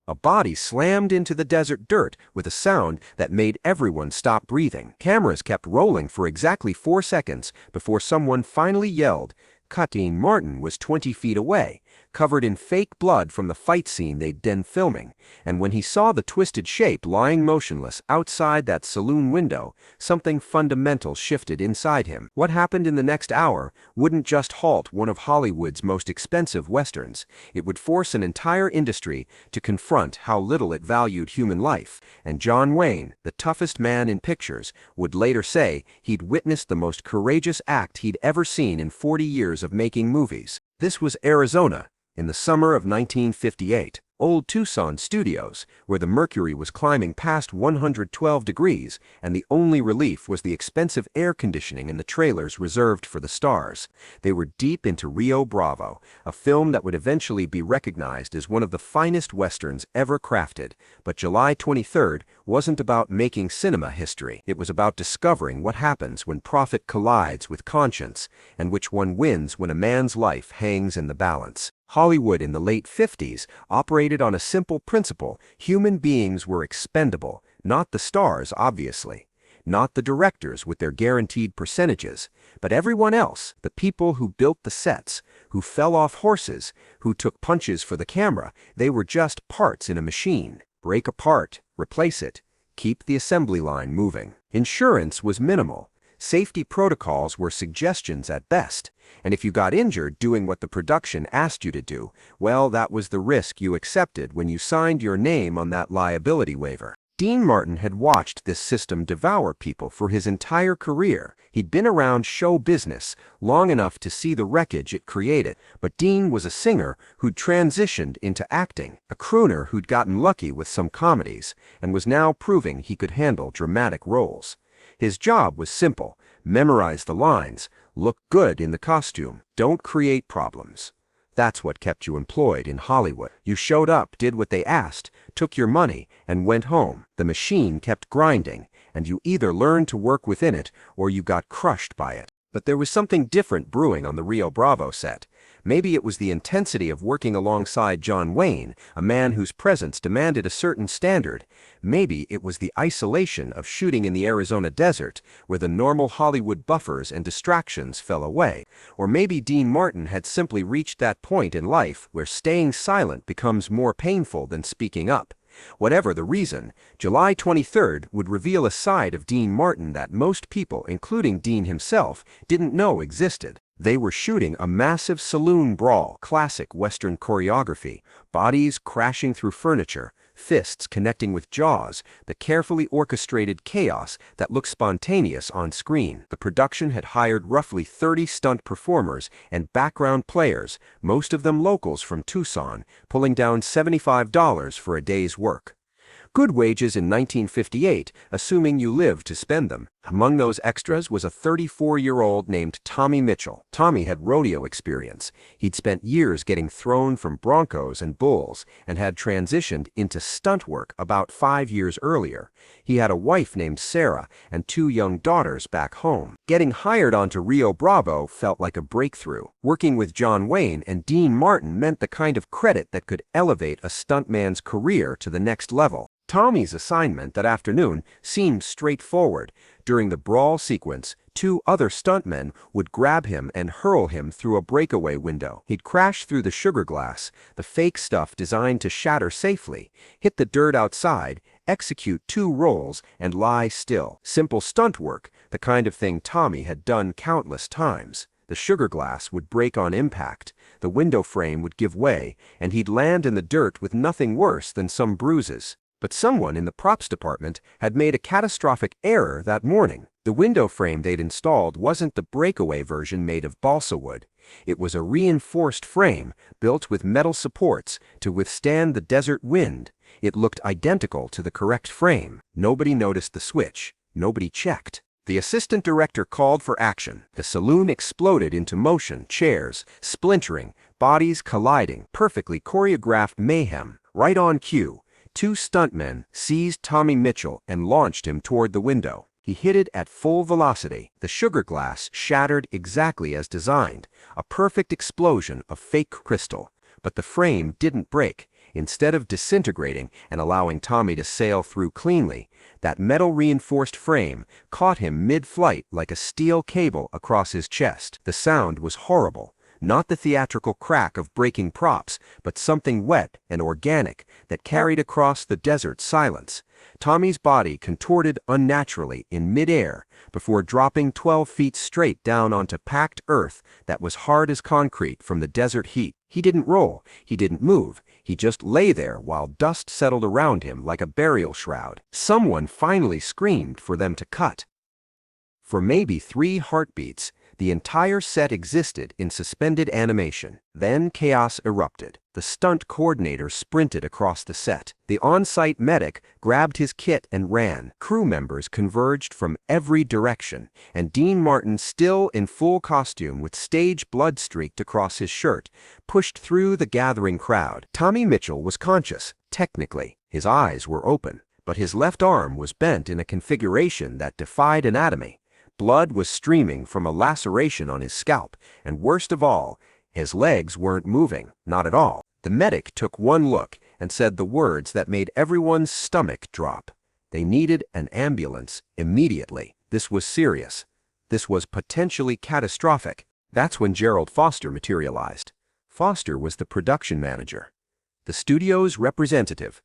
A body slammed into the desert dirt with a sound that made everyone stop breathing. Cameras kept rolling for exactly 4 seconds before someone finally yelled, "Cut!" Dean Martin was 20 feet away, covered in fake blood from the fight scene they'd been filming, and when he saw the twisted shape lying motionless outside that saloon window, something fundamental shifted inside him. What happened in the next hour wouldn't just halt one of Hollywood's most expensive westerns. It would force an entire industry to confront how little it valued human life, and John Wayne, the toughest man in pictures, would later say he'd witnessed the most courageous act he'd ever seen in 40 years of making movies. This was Arizona, in the summer of 1958. Old Tucson studios, where the mercury was climbing past 112 degrees, and the only relief was the expensive air conditioning in the trailers reserved for the stars. They were deep into Rio Bravo, a film that would eventually be recognized as one of the finest westerns ever crafted. But July 23rd wasn't about making cinema history. It was about discovering what happens when profit collides with conscience, and which one wins when a man's life hangs in the balance. Hollywood in the late 50s operated on a simple principle: human beings were expendable, not the stars, obviously, not the directors with their guaranteed percentages, but everyone else, the people who built the sets, who fell off horses, who took punches for the camera. They were just parts in a machine. Break a part, replace it, keep the assembly line moving. Insurance was minimal. Safety protocols were suggestions at best, and if you got injured doing what the production asked you to do, well, that was the risk you accepted when you signed your name on that liability waiver. Dean Martin had watched this system devour people for his entire career. He'd been around show business long enough to see the wreckage it created, but Dean was a singer who'd transitioned into acting, a crooner who'd gotten lucky with some comedies, and was now proving he could handle dramatic roles. His job was simple: memorize the lines, look good in the costume, don't create problems. That's what kept you employed in Hollywood. You showed up, did what they asked, took your money, and went home. The machine kept grinding, and you either learned to work within it or you got crushed by it. But there was something different brewing on the Rio Bravo set. Maybe it was the intensity of working alongside John Wayne, a man whose presence demanded a certain standard. Maybe it was the isolation of shooting in the Arizona desert, where the normal Hollywood buffers and distractions fell away. Or maybe Dean Martin had simply reached that point in life where staying silent becomes more painful than speaking up. Whatever the reason, July 23rd would reveal a side of Dean Martin that most people, including Dean himself, didn't know existed. They were shooting a massive saloon brawl, classic Western choreography, bodies crashing through furniture, fists connecting with jaws, the carefully orchestrated chaos that looked spontaneous on screen. The production had hired roughly 30 stunt performers and background players, most of them locals from Tucson, pulling down $75 for a day's work. Good wages in 1958, assuming you lived to spend them. Among those extras was a 34-year-old named Tommy Mitchell. Tommy had rodeo experience. He'd spent years getting thrown from broncos and bulls and had transitioned into stunt work about 5 years earlier. He had a wife named Sarah and 2 young daughters back home. Getting hired onto Rio Bravo felt like a breakthrough. Working with John Wayne and Dean Martin meant the kind of credit that could elevate a stuntman's career to the next level. Tommy's assignment that afternoon seemed straightforward. During the brawl sequence, 2 other stuntmen would grab him and hurl him through a breakaway window. He'd crash through the sugar glass, the fake stuff designed to shatter safely, hit the dirt outside, execute 2 rolls, and lie still. Simple stunt work, the kind of thing Tommy had done countless times. The sugar glass would break on impact, the window frame would give way, and he'd land in the dirt with nothing worse than some bruises. But someone in the props department had made a catastrophic error that morning. The window frame they'd installed wasn't the breakaway version made of balsa wood. It was a reinforced frame built with metal supports to withstand the desert wind. It looked identical to the correct frame. Nobody noticed the switch. Nobody checked. The assistant director called for action. The saloon exploded into motion, chairs splintering, bodies colliding, perfectly choreographed mayhem. Right on cue, 2 stuntmen seized Tommy Mitchell and launched him toward the window. He hit it at full velocity. The sugar glass shattered exactly as designed, a perfect explosion of fake crystal. But the frame didn't break. Instead of disintegrating and allowing Tommy to sail through cleanly, that metal-reinforced frame caught him mid-flight like a steel cable across his chest. The sound was horrible. Not the theatrical crack of breaking props, but something wet and organic that carried across the desert silence. Tommy's body contorted unnaturally in midair before dropping 12 feet straight down onto packed earth that was hard as concrete from the desert heat. He didn't roll, he didn't move, he just lay there while dust settled around him like a burial shroud. Someone finally screamed for them to cut. For maybe 3 heartbeats, the entire set existed in suspended animation. Then chaos erupted. The stunt coordinator sprinted across the set. The on-site medic grabbed his kit and ran. Crew members converged from every direction, and Dean Martin, still in full costume with stage blood streaked across his shirt, pushed through the gathering crowd. Tommy Mitchell was conscious, technically. His eyes were open, but his left arm was bent in a configuration that defied anatomy. Blood was streaming from a laceration on his scalp, and worst of all, his legs weren't moving, not at all. The medic took one look and said the words that made everyone's stomach drop. They needed an ambulance immediately. This was serious. This was potentially catastrophic. That's when Gerald Foster materialized. Foster was the production manager, the studio's representative,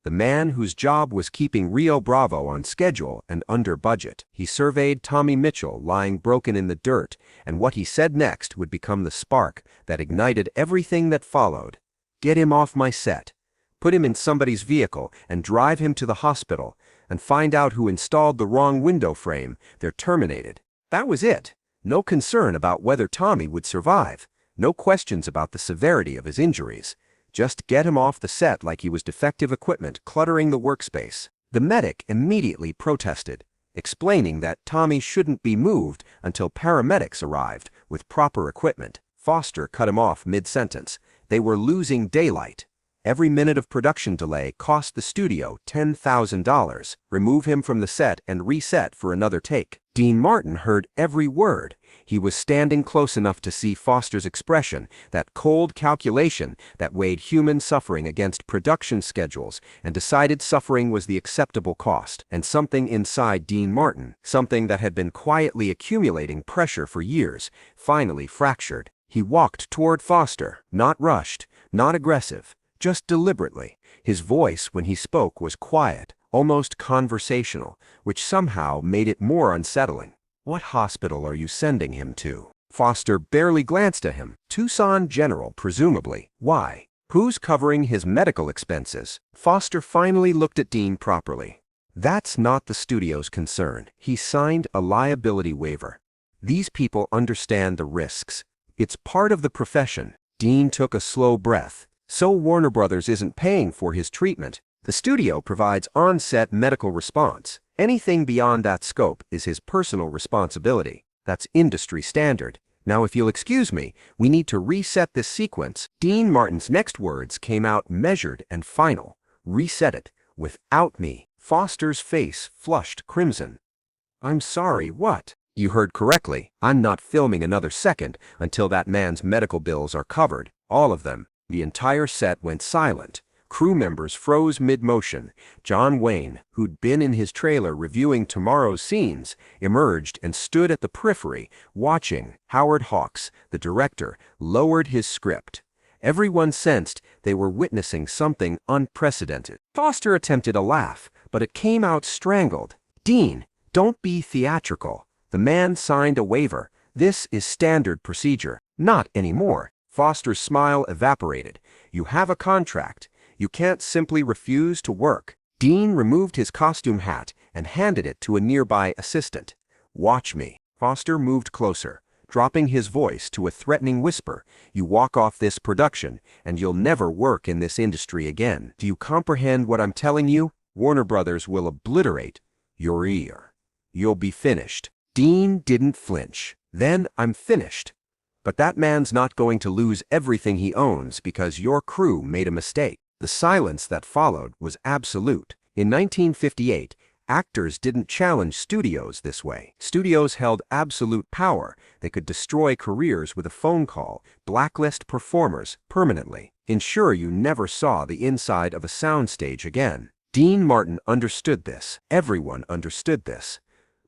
the man whose job was keeping Rio Bravo on schedule and under budget. He surveyed Tommy Mitchell lying broken in the dirt, and what he said next would become the spark that ignited everything that followed. Get him off my set. Put him in somebody's vehicle and drive him to the hospital, and find out who installed the wrong window frame. They're terminated. That was it. No concern about whether Tommy would survive. No questions about the severity of his injuries. Just get him off the set like he was defective equipment cluttering the workspace. The medic immediately protested, explaining that Tommy shouldn't be moved until paramedics arrived with proper equipment. Foster cut him off mid-sentence. They were losing daylight. Every minute of production delay cost the studio $10,000. Remove him from the set and reset for another take. Dean Martin heard every word. He was standing close enough to see Foster's expression, that cold calculation that weighed human suffering against production schedules and decided suffering was the acceptable cost. And something inside Dean Martin, something that had been quietly accumulating pressure for years, finally fractured. He walked toward Foster, not rushed, not aggressive, just deliberately. His voice when he spoke was quiet, almost conversational, which somehow made it more unsettling. What hospital are you sending him to? Foster barely glanced at him. Tucson General, presumably. Why? Who's covering his medical expenses? Foster finally looked at Dean properly. That's not the studio's concern. He signed a liability waiver. These people understand the risks. It's part of the profession. Dean took a slow breath. So Warner Brothers isn't paying for his treatment. The studio provides on-set medical response. Anything beyond that scope is his personal responsibility. That's industry standard. Now, if you'll excuse me, we need to reset this sequence. Dean Martin's next words came out measured and final. Reset it. Without me. Foster's face flushed crimson. I'm sorry, what? You heard correctly. I'm not filming another second until that man's medical bills are covered. All of them. The entire set went silent. Crew members froze mid-motion. John Wayne, who'd been in his trailer reviewing tomorrow's scenes, emerged and stood at the periphery, watching. Howard Hawks, the director, lowered his script. Everyone sensed they were witnessing something unprecedented. Foster attempted a laugh, but it came out strangled. Dean, don't be theatrical. The man signed a waiver. This is standard procedure. Not anymore. Foster's smile evaporated. You have a contract. You can't simply refuse to work. Dean removed his costume hat and handed it to a nearby assistant. Watch me. Foster moved closer, dropping his voice to a threatening whisper. You walk off this production, and you'll never work in this industry again. Do you comprehend what I'm telling you? Warner Brothers will obliterate your ear. You'll be finished. Dean didn't flinch. Then I'm finished. But that man's not going to lose everything he owns because your crew made a mistake. The silence that followed was absolute. In 1958, actors didn't challenge studios this way. Studios held absolute power. They could destroy careers with a phone call, blacklist performers permanently. ensure you never saw the inside of a soundstage again. Dean Martin understood this. Everyone understood this.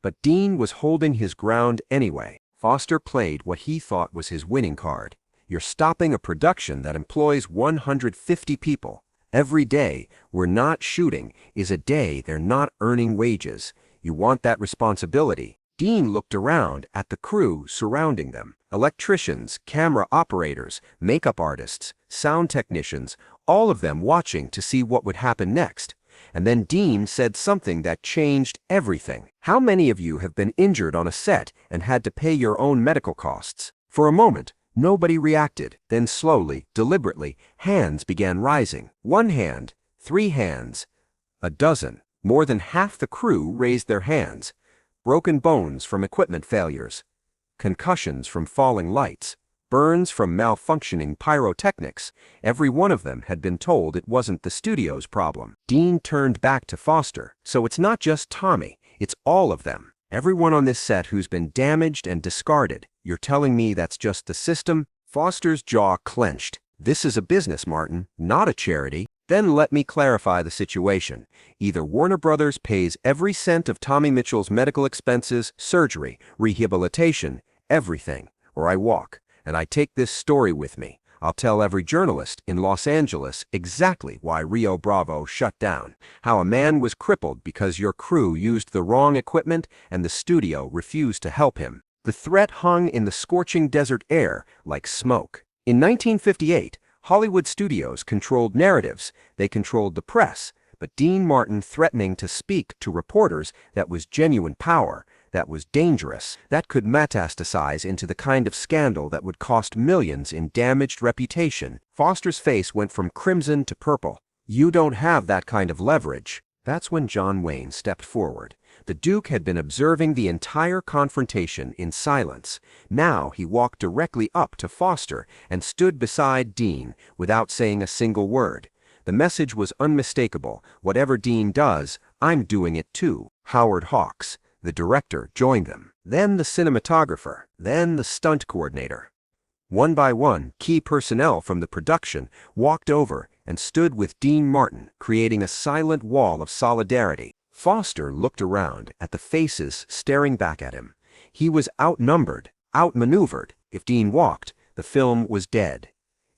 But Dean was holding his ground anyway. Foster played what he thought was his winning card. You're stopping a production that employs 150 people. Every day we're not shooting is a day they're not earning wages. You want that responsibility. Dean looked around at the crew surrounding them. Electricians, camera operators, makeup artists, sound technicians, all of them watching to see what would happen next. And then Dean said something that changed everything. How many of you have been injured on a set and had to pay your own medical costs? For a moment, nobody reacted. Then slowly, deliberately, hands began rising. 1 hand, 3 hands, a dozen. More than half the crew raised their hands. Broken bones from equipment failures, concussions from falling lights, burns from malfunctioning pyrotechnics. Every one of them had been told it wasn't the studio's problem. Dean turned back to Foster. So it's not just Tommy, it's all of them. Everyone on this set who's been damaged and discarded. You're telling me that's just the system? Foster's jaw clenched. This is a business, Martin, not a charity. Then let me clarify the situation. Either Warner Brothers pays every cent of Tommy Mitchell's medical expenses, surgery, rehabilitation, everything, or I walk, and I take this story with me. I'll tell every journalist in Los Angeles exactly why Rio Bravo shut down, how a man was crippled because your crew used the wrong equipment and the studio refused to help him. The threat hung in the scorching desert air like smoke. In 1958, Hollywood studios controlled narratives, they controlled the press, but Dean Martin threatening to speak to reporters, that was genuine power, that was dangerous, that could metastasize into the kind of scandal that would cost millions in damaged reputation. Foster's face went from crimson to purple. You don't have that kind of leverage. That's when John Wayne stepped forward. The Duke had been observing the entire confrontation in silence. Now he walked directly up to Foster and stood beside Dean without saying a single word. The message was unmistakable. Whatever Dean does, I'm doing it too. Howard Hawks, the director, joined them. Then the cinematographer. Then the stunt coordinator. One by one, key personnel from the production walked over and stood with Dean Martin, creating a silent wall of solidarity. Foster looked around at the faces staring back at him. He was outnumbered, outmaneuvered. If Dean walked, the film was dead.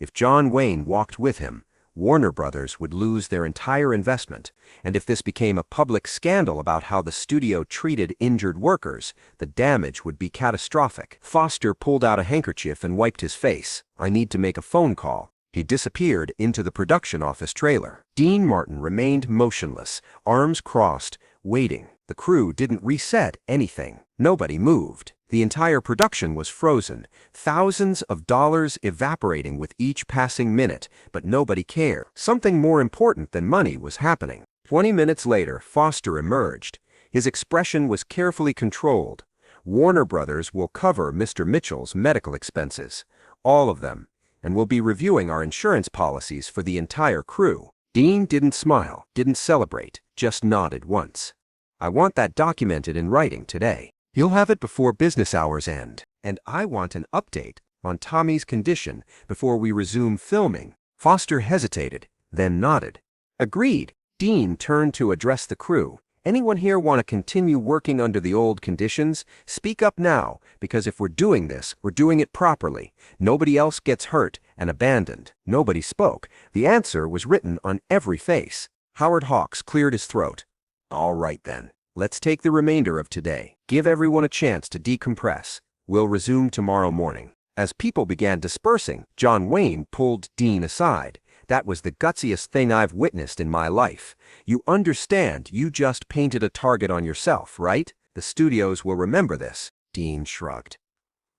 If John Wayne walked with him, Warner Brothers would lose their entire investment. And if this became a public scandal about how the studio treated injured workers, the damage would be catastrophic. Foster pulled out a handkerchief and wiped his face. I need to make a phone call. He disappeared into the production office trailer. Dean Martin remained motionless, arms crossed, waiting. The crew didn't reset anything. Nobody moved. The entire production was frozen, thousands of dollars evaporating with each passing minute, but nobody cared. Something more important than money was happening. 20 minutes later, Foster emerged. His expression was carefully controlled. Warner Brothers will cover Mr. Mitchell's medical expenses, all of them, and we'll be reviewing our insurance policies for the entire crew. Dean didn't smile, didn't celebrate, just nodded once. I want that documented in writing today. You'll have it before business hours end. And I want an update on Tommy's condition before we resume filming. Foster hesitated, then nodded. Agreed. Dean turned to address the crew. Anyone here want to continue working under the old conditions? Speak up now, because if we're doing this, we're doing it properly. Nobody else gets hurt and abandoned. Nobody spoke. The answer was written on every face. Howard Hawks cleared his throat. All right then. Let's take the remainder of today. Give everyone a chance to decompress. We'll resume tomorrow morning. As people began dispersing, John Wayne pulled Dean aside. That was the gutsiest thing I've witnessed in my life. You understand you just painted a target on yourself, right? The studios will remember this. Dean shrugged.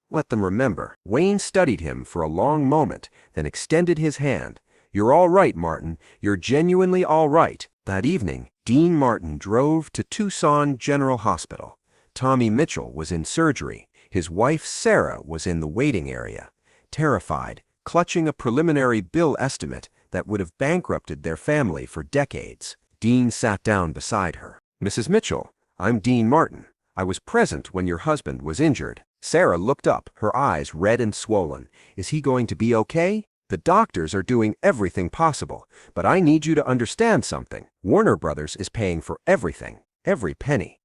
Let them remember. Wayne studied him for a long moment, then extended his hand. You're all right, Martin. You're genuinely all right. That evening, Dean Martin drove to Tucson General Hospital. Tommy Mitchell was in surgery. His wife, Sarah, was in the waiting area. Terrified, clutching a preliminary bill estimate that would have bankrupted their family for decades. Dean sat down beside her. Mrs. Mitchell, I'm Dean Martin. I was present when your husband was injured. Sarah looked up, her eyes red and swollen. Is he going to be okay? The doctors are doing everything possible, but I need you to understand something. Warner Brothers is paying for everything, every penny.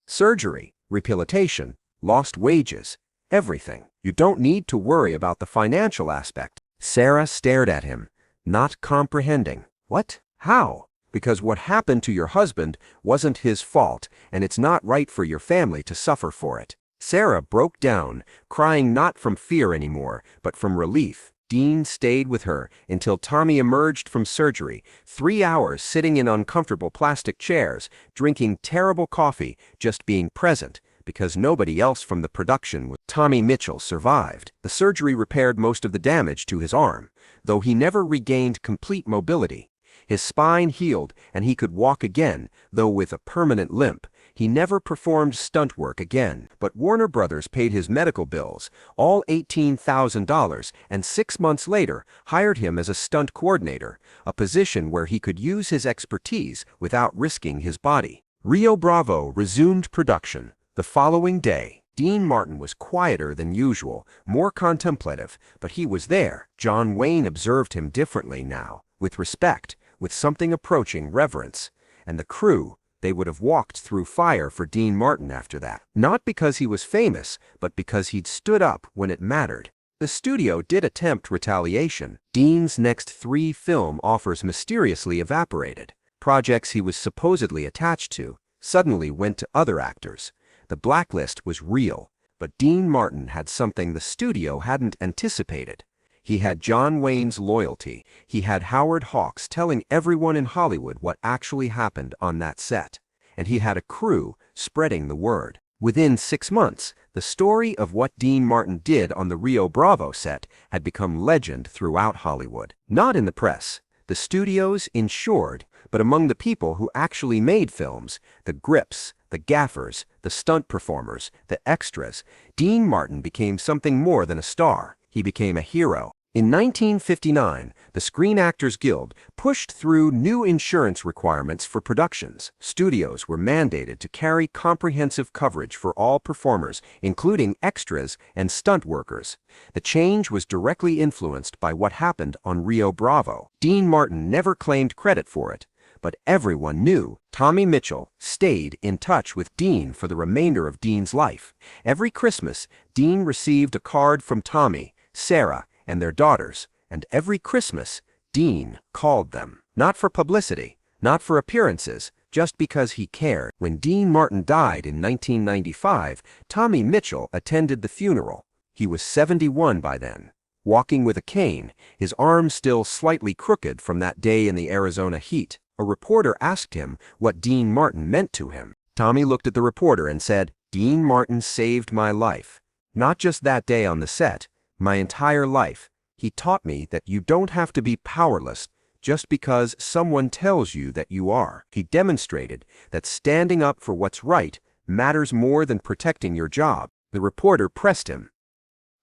Surgery, rehabilitation, lost wages, everything. You don't need to worry about the financial aspect." Sarah stared at him, not comprehending. "What? How?" "Because what happened to your husband wasn't his fault, and it's not right for your family to suffer for it." Sarah broke down, crying not from fear anymore, but from relief. Dean stayed with her until Tommy emerged from surgery, 3 hours sitting in uncomfortable plastic chairs, drinking terrible coffee, just being present, because nobody else from the production was. Tommy Mitchell survived. The surgery repaired most of the damage to his arm, though he never regained complete mobility. His spine healed and he could walk again, though with a permanent limp. He never performed stunt work again, but Warner Brothers paid his medical bills, all $18,000, and 6 months later hired him as a stunt coordinator, a position where he could use his expertise without risking his body. Rio Bravo resumed production. The following day, Dean Martin was quieter than usual, more contemplative, but he was there. John Wayne observed him differently now, with respect, with something approaching reverence. And the crew, they would have walked through fire for Dean Martin after that. Not because he was famous, but because he'd stood up when it mattered. The studio did attempt retaliation. Dean's next 3 film offers mysteriously evaporated. Projects he was supposedly attached to suddenly went to other actors. The blacklist was real, but Dean Martin had something the studio hadn't anticipated. He had John Wayne's loyalty. He had Howard Hawks telling everyone in Hollywood what actually happened on that set. And he had a crew spreading the word. Within 6 months, the story of what Dean Martin did on the Rio Bravo set had become legend throughout Hollywood. Not in the press, the studios ensured, but among the people who actually made films, the grips, the gaffers, the stunt performers, the extras, Dean Martin became something more than a star. He became a hero. In 1959, the Screen Actors Guild pushed through new insurance requirements for productions. Studios were mandated to carry comprehensive coverage for all performers, including extras and stunt workers. The change was directly influenced by what happened on Rio Bravo. Dean Martin never claimed credit for it, but everyone knew. Tommy Mitchell stayed in touch with Dean for the remainder of Dean's life. Every Christmas, Dean received a card from Tommy, Sarah, and their daughters, and every Christmas, Dean called them. Not for publicity, not for appearances, just because he cared. When Dean Martin died in 1995, Tommy Mitchell attended the funeral. He was 71 by then, walking with a cane, his arm still slightly crooked from that day in the Arizona heat. A reporter asked him what Dean Martin meant to him. Tommy looked at the reporter and said, "Dean Martin saved my life. Not just that day on the set, my entire life. He taught me that you don't have to be powerless just because someone tells you that you are." He demonstrated that standing up for what's right matters more than protecting your job. The reporter pressed him.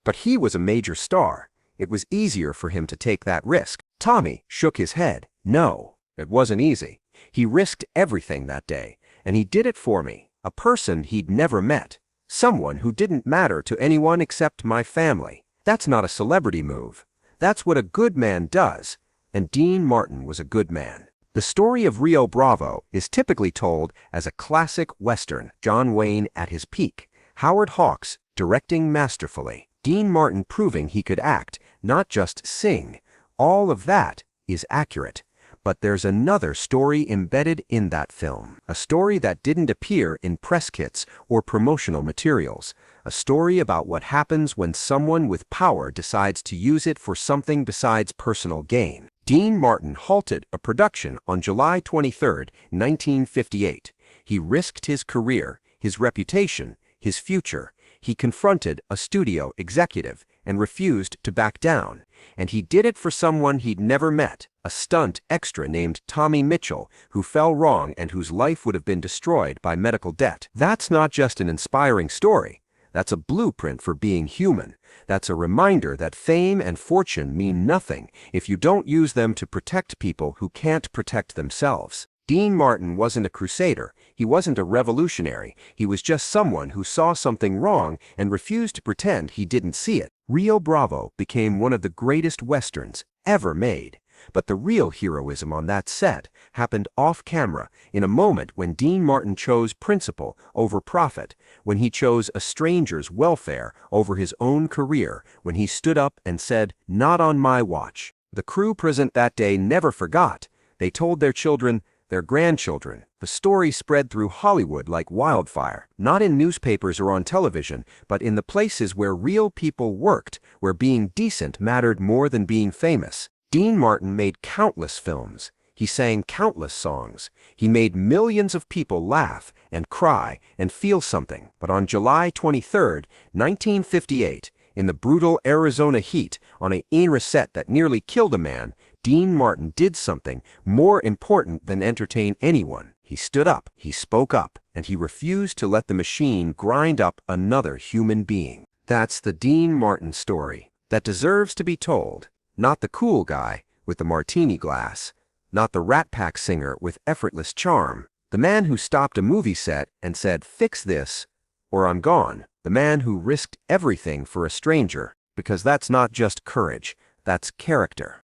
But he was a major star. It was easier for him to take that risk. Tommy shook his head. "No, it wasn't easy. He risked everything that day, and he did it for me, a person he'd never met, someone who didn't matter to anyone except my family. That's not a celebrity move. That's what a good man does, and Dean Martin was a good man." The story of Rio Bravo is typically told as a classic Western. John Wayne at his peak, Howard Hawks directing masterfully, Dean Martin proving he could act, not just sing. All of that is accurate. But there's another story embedded in that film, a story that didn't appear in press kits or promotional materials, a story about what happens when someone with power decides to use it for something besides personal gain. Dean Martin halted a production on July 23, 1958. He risked his career, his reputation, his future. He confronted a studio executive and refused to back down. And he did it for someone he'd never met, a stunt extra named Tommy Mitchell, who fell wrong and whose life would have been destroyed by medical debt. That's not just an inspiring story. That's a blueprint for being human. That's a reminder that fame and fortune mean nothing if you don't use them to protect people who can't protect themselves. Dean Martin wasn't a crusader. He wasn't a revolutionary. He was just someone who saw something wrong and refused to pretend he didn't see it. Rio Bravo became one of the greatest westerns ever made. But the real heroism on that set happened off-camera in a moment when Dean Martin chose principle over profit, when he chose a stranger's welfare over his own career, when he stood up and said, "Not on my watch." The crew present that day never forgot. They told their children, their grandchildren. The story spread through Hollywood like wildfire, not in newspapers or on television, but in the places where real people worked, where being decent mattered more than being famous. Dean Martin made countless films. He sang countless songs. He made millions of people laugh and cry and feel something. But on July 23, 1958, in the brutal Arizona heat, on a era set that nearly killed a man, Dean Martin did something more important than entertain anyone. He stood up, he spoke up, and he refused to let the machine grind up another human being. That's the Dean Martin story that deserves to be told. Not the cool guy with the martini glass, not the Rat Pack singer with effortless charm, the man who stopped a movie set and said, "Fix this, or I'm gone." The man who risked everything for a stranger, because that's not just courage, that's character.